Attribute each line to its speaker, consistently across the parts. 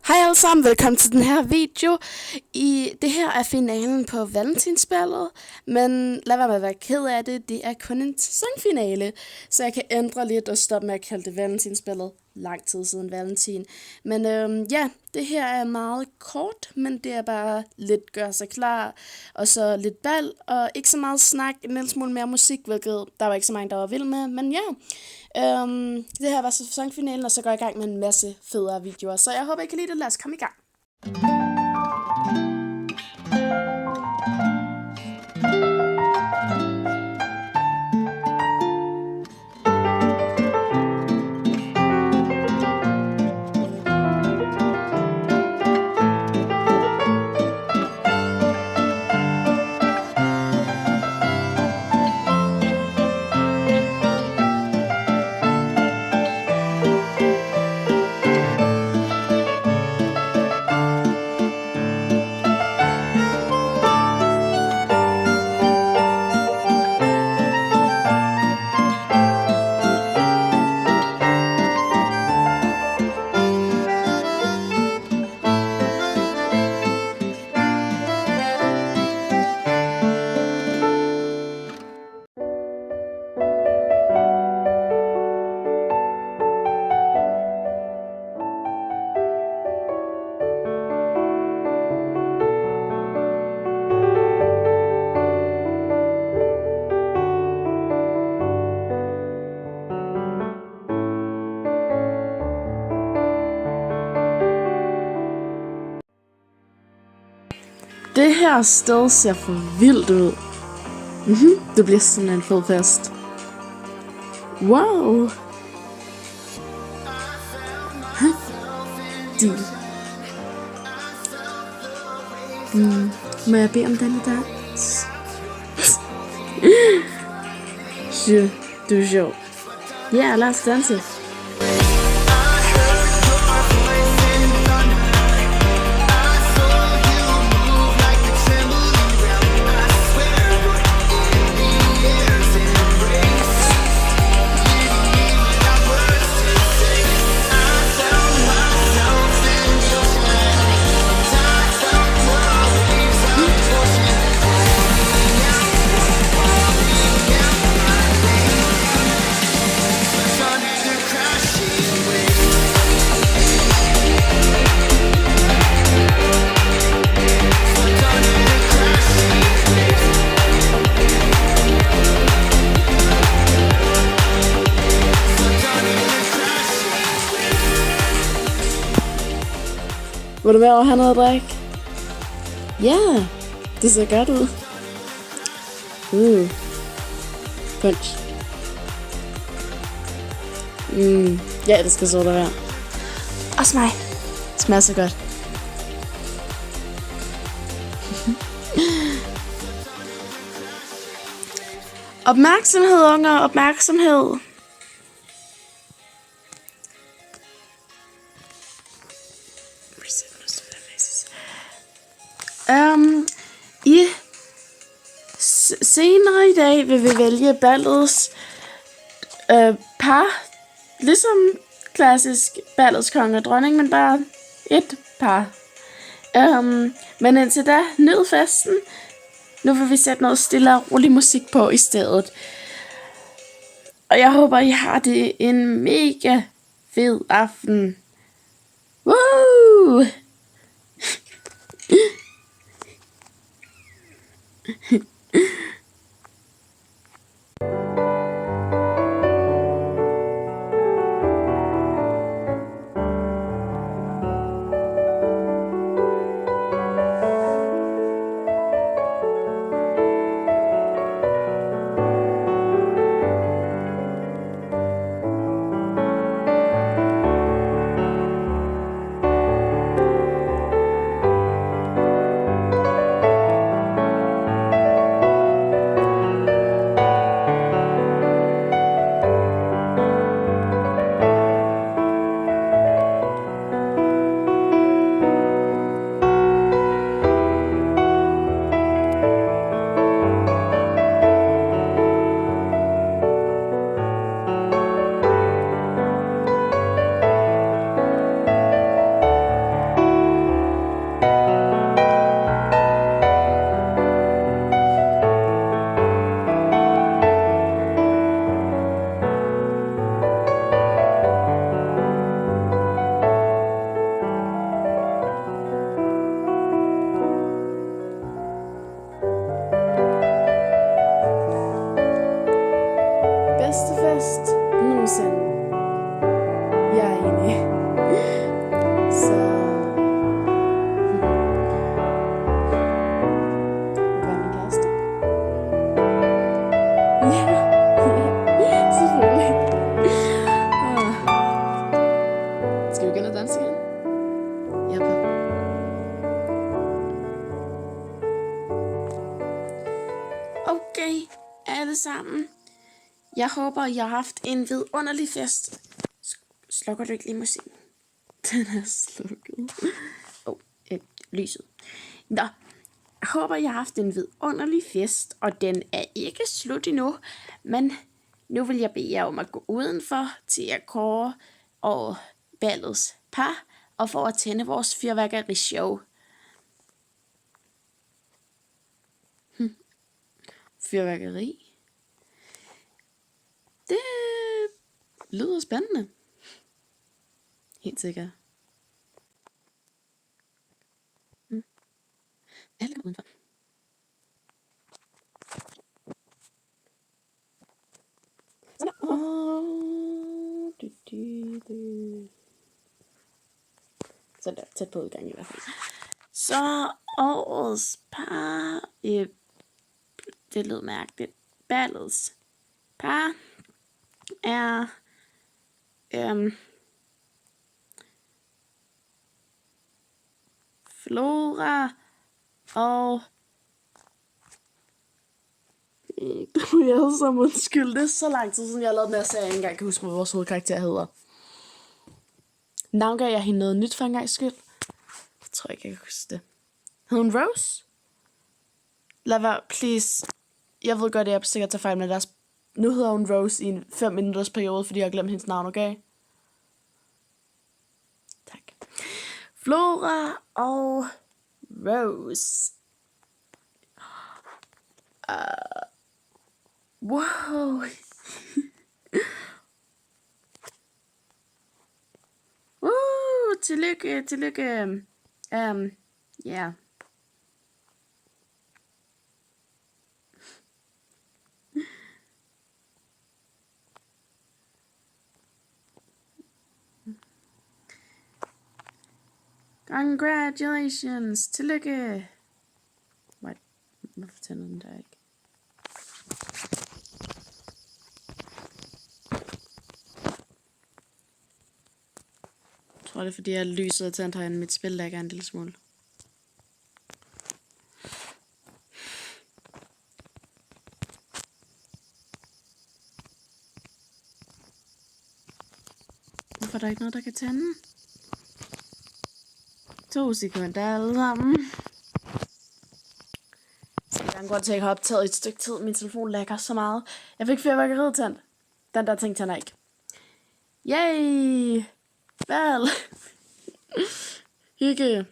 Speaker 1: Hej alle sammen, velkommen til den her video. Det her er finalen på Valentinsballet, men lad være med at være ked af det. Det er kun en sæsonfinale, så jeg kan ændre lidt og stoppe med at kalde det Valentinsballet. Lang tid siden Valentin. Men ja, det her er meget kort, men det er bare lidt gøre sig klar, og så lidt bal, og ikke så meget snak, en lille smule mere musik, hvilket der var ikke så mange, der var vild med, men ja. Det her var sæsonfinalen, og så går jeg i gang med en masse federe videoer, så jeg håber, I kan lide det. Lad os komme i gang. Det her sted ser for vildt ud. Det bliver sådan en fed fest. Wow. Må jeg bede om denne dans? Du er sjov. Ja, lad os danse. Vil du være over have noget at drikke? Ja, det ser godt ud. Punch. Ja, det skal så der være. Også mig. Smager så godt. Opmærksomhed, unger, opmærksomhed. Senere i dag vil vi vælge ballets par, ligesom klassisk ballets konge og dronning, men bare et par. Men indtil da, nyd festen. Nu vil vi sætte noget stille og rolig musik på i stedet. Og jeg håber, I har det en mega fed aften. Woo! alle sammen. Jeg håber, I har haft en vidunderlig fest. Slukker du ikke lige musikken? Den er slukket. Lyset. Nå, jeg håber, I har haft en vidunderlig fest, og den er ikke slut endnu. Men nu vil jeg bede jer om at gå udenfor til at kåre og ballets par, og for at tænde vores fyrværkerishow. Fyrværkeri? Det lyder spændende. Helt sikkert. Alle udenfor. Så der er tæt på udgang i hvert fald. Så årets par, det lød mærkeligt, ballets par er Flora og det må jeg altså som undskyld. Det er så lang tid siden jeg har lavet den her serie, jeg ikke engang kan huske, hvad vores hovedkarakter hedder. Navngav jeg hende noget nyt for en gang skyld? Jeg tror ikke, jeg kan huske det. Hed hun Rose? Lad være, please. Jeg ved godt, at jeg er sikkert til fejl med deres. Nu hedder hun Rose i en 5 minutters periode, fordi jeg har glemt hendes navn, okay? Tak. Flora og Rose. Wow. Tillykke. Ja. Congratulations. Tillykke. What? Hvorfor tænder den der ikke? Jeg tror, det er fordi, jeg lyset og tændt herinde. Mit spil lægger en lille smule. Hvorfor er der ikke noget, der kan tænde? 2 sekunder alle sammen. Så der er en grund til, at jeg har optaget et stykke tid. Min telefon lægger så meget. Jeg fik fyrværkeriet tændt. Den der ting tænder ikke. Yay! Vel. Hygge. Jeg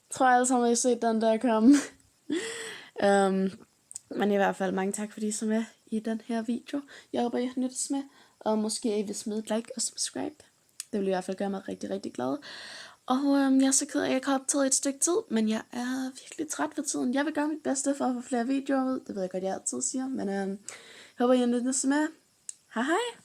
Speaker 1: tror alle sammen, at I har set den der komme. Men i hvert fald mange tak, fordi I så med i den her video. Jeg håber, I har nyttet med. Og måske I vil smide et like og subscribe. Det vil i hvert fald gøre mig rigtig, rigtig glad. Og jeg er så ked af, at jeg ikke har optaget et stykke tid. Men jeg er virkelig træt for tiden. Jeg vil gøre mit bedste for at få flere videoer ud. Det ved jeg godt, jeg altid siger. Men jeg håber, I har nyttet med. Hej hej.